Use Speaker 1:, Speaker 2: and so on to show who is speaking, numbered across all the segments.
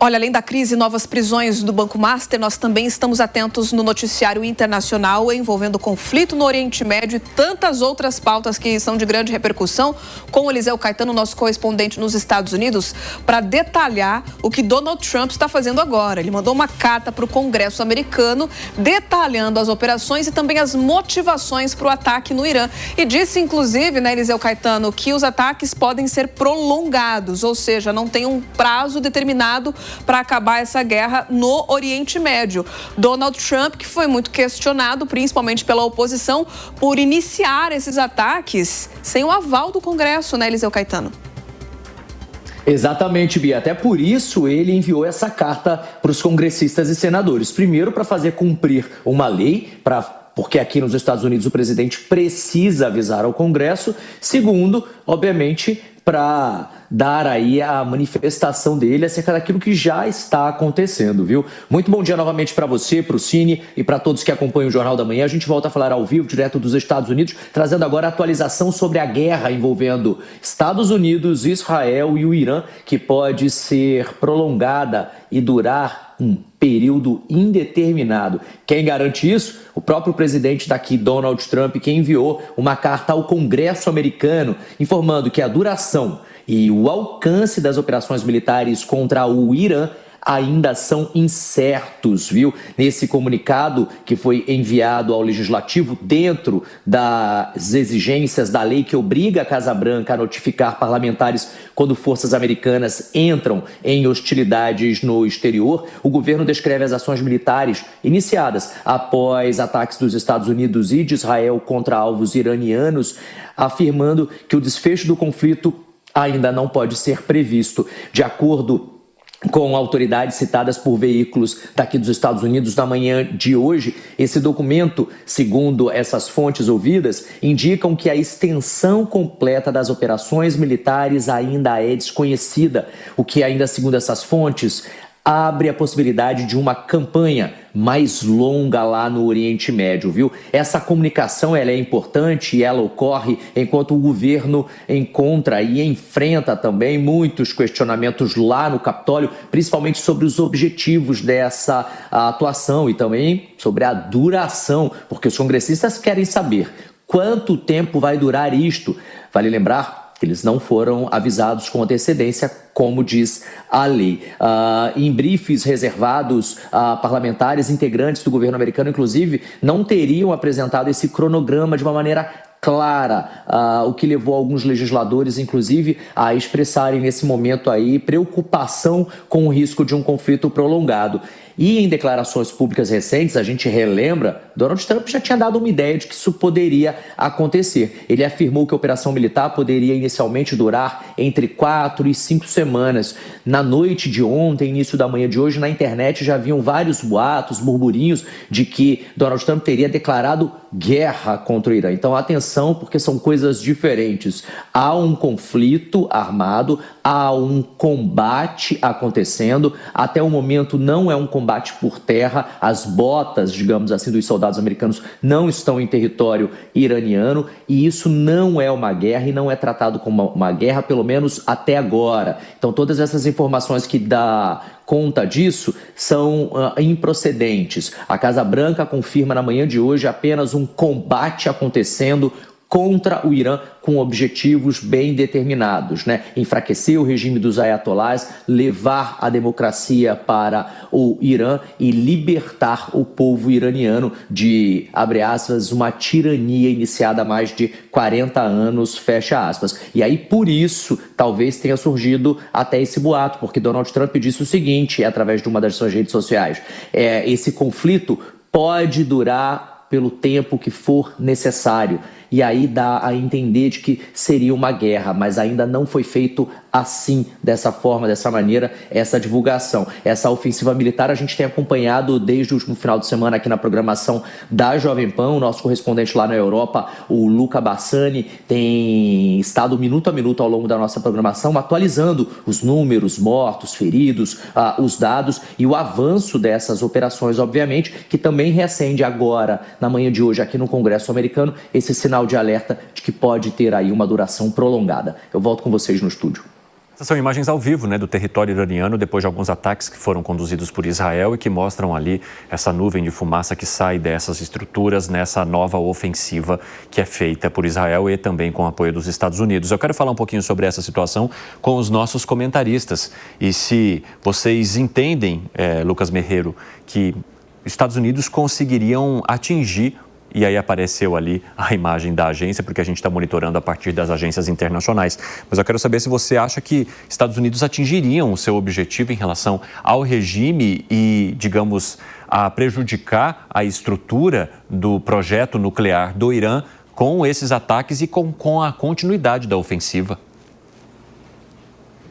Speaker 1: Olha, além da crise e novas prisões do Banco Master, nós também estamos atentos no noticiário internacional envolvendo o conflito no Oriente Médio e tantas outras pautas que são de grande repercussão, com o Eliseu Caetano, nosso correspondente nos Estados Unidos, para detalhar o que Donald Trump está fazendo agora. Ele mandou uma carta para o Congresso americano detalhando as operações e também as motivações para o ataque no Irã. E disse, inclusive, né, Eliseu Caetano, que os ataques podem ser prolongados, ou seja, não tem um prazo determinado para acabar essa guerra no Oriente Médio. Donald Trump, que foi muito questionado, principalmente pela oposição, por iniciar esses ataques sem o aval do Congresso, né, Eliseu Caetano?
Speaker 2: Exatamente, Bia. Até por isso ele enviou essa carta para os congressistas e senadores. Primeiro, para fazer cumprir uma lei, porque aqui nos Estados Unidos o presidente precisa avisar ao Congresso. Segundo, obviamente, para dar aí a manifestação dele acerca daquilo que já está acontecendo, viu? Muito bom dia novamente para você, para o Cine e para todos que acompanham o Jornal da Manhã. A gente volta a falar ao vivo, direto dos Estados Unidos, trazendo agora a atualização sobre a guerra envolvendo Estados Unidos, Israel e o Irã, que pode ser prolongada e durar um período indeterminado. Quem garante isso? O próprio presidente daqui, Donald Trump, que enviou uma carta ao Congresso americano informando que a duração e o alcance das operações militares contra o Irã ainda são incertos, viu? Nesse comunicado que foi enviado ao Legislativo dentro das exigências da lei que obriga a Casa Branca a notificar parlamentares quando forças americanas entram em hostilidades no exterior, o governo descreve as ações militares iniciadas após ataques dos Estados Unidos e de Israel contra alvos iranianos, afirmando que o desfecho do conflito ainda não pode ser previsto. De acordo com autoridades citadas por veículos daqui dos Estados Unidos na manhã de hoje, esse documento, segundo essas fontes ouvidas, indicam que a extensão completa das operações militares ainda é desconhecida, o que ainda, segundo essas fontes, abre a possibilidade de uma campanha mais longa lá no Oriente Médio, viu? Essa comunicação ela é importante e ela ocorre enquanto o governo encontra e enfrenta também muitos questionamentos lá no Capitólio, principalmente sobre os objetivos dessa atuação e também sobre a duração, porque os congressistas querem saber quanto tempo vai durar isto. Vale lembrar, eles não foram avisados com antecedência, como diz a lei. Em briefs reservados a parlamentares integrantes do governo americano, inclusive, não teriam apresentado esse cronograma de uma maneira clara, o que levou alguns legisladores, inclusive, a expressarem nesse momento aí preocupação com o risco de um conflito prolongado. E em declarações públicas recentes, a gente relembra, Donald Trump já tinha dado uma ideia de que isso poderia acontecer. Ele afirmou que a operação militar poderia inicialmente durar entre 4 e 5 semanas. Na noite de ontem, início da manhã de hoje, na internet já haviam vários boatos, burburinhos de que Donald Trump teria declarado guerra contra o Irã. Então, atenção, porque são coisas diferentes. Há um conflito armado, há um combate acontecendo. Até o momento não é um combate por terra. As botas, digamos assim, dos soldados americanos não estão em território iraniano e isso não é uma guerra e não é tratado como uma guerra, pelo menos até agora. Então, todas essas informações que dá conta disso são improcedentes. A Casa Branca confirma na manhã de hoje apenas um combate acontecendo contra o Irã com objetivos bem determinados, né? Enfraquecer o regime dos ayatolás, levar a democracia para o Irã e libertar o povo iraniano de, abre aspas, uma tirania iniciada há mais de 40 anos, fecha aspas. E aí, por isso, talvez tenha surgido até esse boato, porque Donald Trump disse o seguinte, através de uma das suas redes sociais, esse conflito pode durar pelo tempo que for necessário. E aí dá a entender de que seria uma guerra, mas ainda não foi feito assim, dessa forma, dessa maneira, essa divulgação. Essa ofensiva militar a gente tem acompanhado desde o último final de semana aqui na programação da Jovem Pan. O nosso correspondente lá na Europa, o Luca Bassani, tem estado minuto a minuto ao longo da nossa programação, atualizando os números, mortos, feridos, os dados e o avanço dessas operações, obviamente, que também reacende agora, na manhã de hoje, aqui no Congresso americano, esse sinal de alerta de que pode ter aí uma duração prolongada. Eu volto com vocês no estúdio.
Speaker 3: Essas são imagens ao vivo, do território iraniano, depois de alguns ataques que foram conduzidos por Israel e que mostram ali essa nuvem de fumaça que sai dessas estruturas nessa nova ofensiva que é feita por Israel e também com o apoio dos Estados Unidos. Eu quero falar um pouquinho sobre essa situação com os nossos comentaristas. E se vocês entendem, Lucas Merreiro, que Estados Unidos conseguiriam atingir. E aí apareceu ali a imagem da agência, porque a gente está monitorando a partir das agências internacionais. Mas eu quero saber se você acha que Estados Unidos atingiriam o seu objetivo em relação ao regime e, digamos, a prejudicar a estrutura do projeto nuclear do Irã com esses ataques e com a continuidade da ofensiva.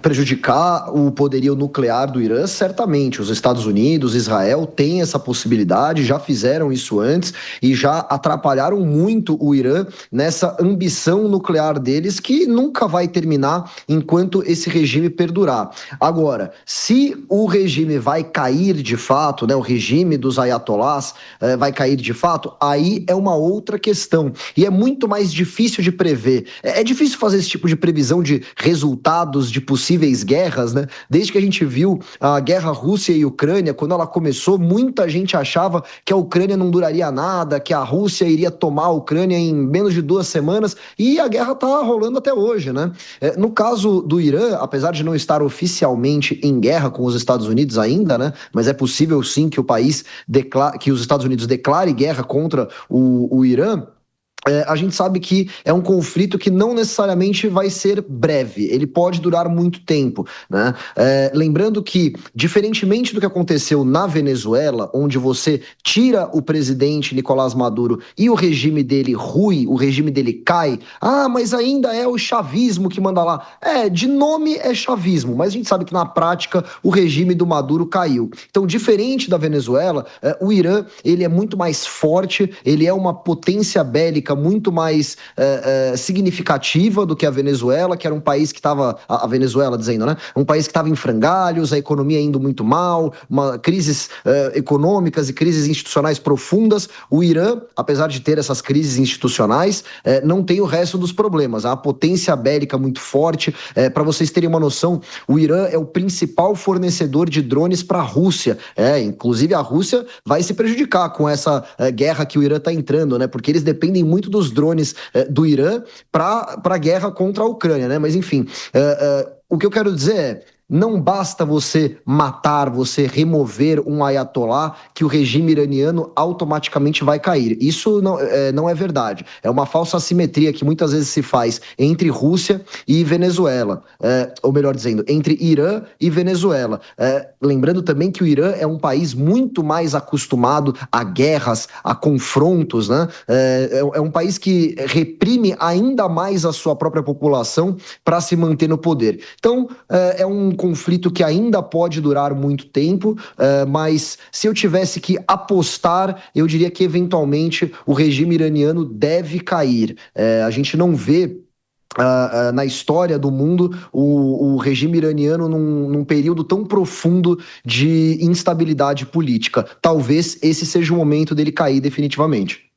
Speaker 4: Prejudicar o poderio nuclear do Irã, certamente. Os Estados Unidos, Israel têm essa possibilidade, já fizeram isso antes e já atrapalharam muito o Irã nessa ambição nuclear deles, que nunca vai terminar enquanto esse regime perdurar. Agora, se o regime vai cair de fato, o regime dos ayatolás vai cair de fato, aí é uma outra questão. E é muito mais difícil de prever. É difícil fazer esse tipo de previsão de resultados de possíveis guerras, Desde que a gente viu a guerra Rússia e Ucrânia, quando ela começou, muita gente achava que a Ucrânia não duraria nada, que a Rússia iria tomar a Ucrânia em menos de 2 semanas, e a guerra está rolando até hoje, No caso do Irã, apesar de não estar oficialmente em guerra com os Estados Unidos ainda, mas é possível sim que que os Estados Unidos declare guerra contra o Irã. A gente sabe que é um conflito que não necessariamente vai ser breve, ele pode durar muito tempo, lembrando que, diferentemente do que aconteceu na Venezuela, onde você tira o presidente Nicolás Maduro e o regime dele rui, o regime dele cai, mas ainda é o chavismo que manda lá. De nome é chavismo, mas a gente sabe que na prática o regime do Maduro caiu. Então, diferente da Venezuela, o Irã, ele é muito mais forte, ele é uma potência bélica muito mais significativa do que a Venezuela, que era um país que estava, a Venezuela dizendo, um país que estava em frangalhos, a economia indo muito mal, crises econômicas e crises institucionais profundas. O Irã, apesar de ter essas crises institucionais, não tem o resto dos problemas. Há uma potência bélica muito forte. Para vocês terem uma noção, o Irã é o principal fornecedor de drones para a Rússia. Inclusive a Rússia vai se prejudicar com essa guerra que o Irã está entrando, porque eles dependem muito dos drones do Irã para a guerra contra a Ucrânia, Mas enfim, o que eu quero dizer é: não basta você matar, você remover um ayatolá, que o regime iraniano automaticamente vai cair. Isso não é verdade. É uma falsa assimetria que muitas vezes se faz entre Rússia e Venezuela. Ou melhor dizendo, entre Irã e Venezuela. Lembrando também que o Irã é um país muito mais acostumado a guerras, a confrontos, É um país que reprime ainda mais a sua própria população para se manter no poder. Então, é um conflito que ainda pode durar muito tempo, mas se eu tivesse que apostar, eu diria que eventualmente o regime iraniano deve cair. A gente não vê na história do mundo o regime iraniano num período tão profundo de instabilidade política. Talvez esse seja o momento dele cair definitivamente.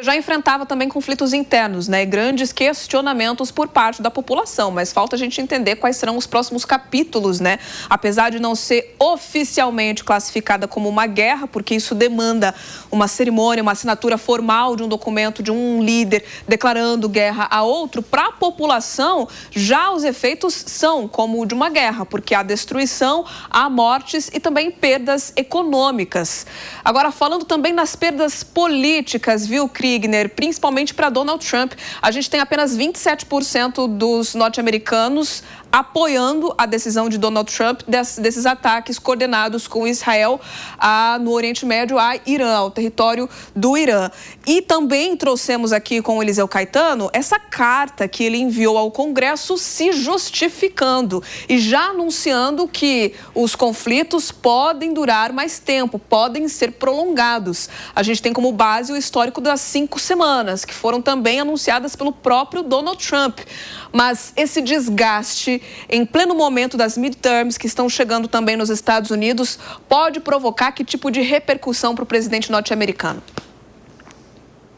Speaker 1: Já enfrentava também conflitos internos, grandes questionamentos por parte da população, mas falta a gente entender quais serão os próximos capítulos, Apesar de não ser oficialmente classificada como uma guerra, porque isso demanda uma cerimônia, uma assinatura formal de um documento de um líder declarando guerra a outro, para a população já os efeitos são como o de uma guerra, porque há destruição, há mortes e também perdas econômicas. Agora, falando também nas perdas políticas, viu, Kriegner, principalmente para Donald Trump, a gente tem apenas 27% dos norte-americanos apoiando a decisão de Donald Trump desses ataques coordenados com Israel no Oriente Médio, a Irã, ao território do Irã. E também trouxemos aqui com o Eliseu Caetano essa carta que ele enviou ao Congresso se justificando e já anunciando que os conflitos podem durar mais tempo, podem ser prolongados. A gente tem como base o histórico das 5 semanas, que foram também anunciadas pelo próprio Donald Trump. Mas esse desgaste em pleno momento das midterms, que estão chegando também nos Estados Unidos, pode provocar que tipo de repercussão para o presidente norte-americano?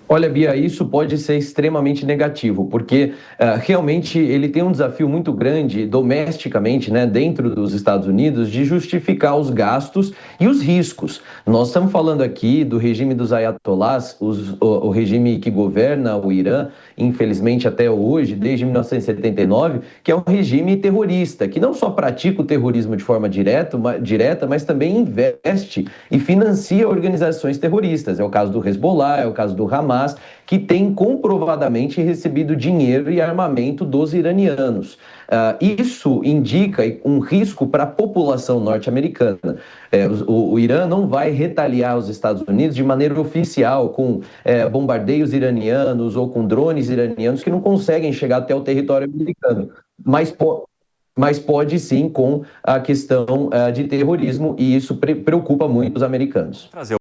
Speaker 5: Olha, Bia, isso pode ser extremamente negativo, porque realmente ele tem um desafio muito grande domesticamente, né, dentro dos Estados Unidos, de justificar os gastos e os riscos. Nós estamos falando aqui do regime dos ayatollahs, o regime que governa o Irã, infelizmente até hoje, desde 1979, que é um regime terrorista, que não só pratica o terrorismo de forma direta, mas também investe e financia organizações terroristas. É o caso do Hezbollah, é o caso do Hamas, que tem comprovadamente recebido dinheiro e armamento dos iranianos. Isso indica um risco para a população norte-americana. O Irã não vai retaliar os Estados Unidos de maneira oficial com bombardeios iranianos ou com drones iranianos que não conseguem chegar até o território americano, mas pode sim com a questão de terrorismo, e isso preocupa muito os americanos.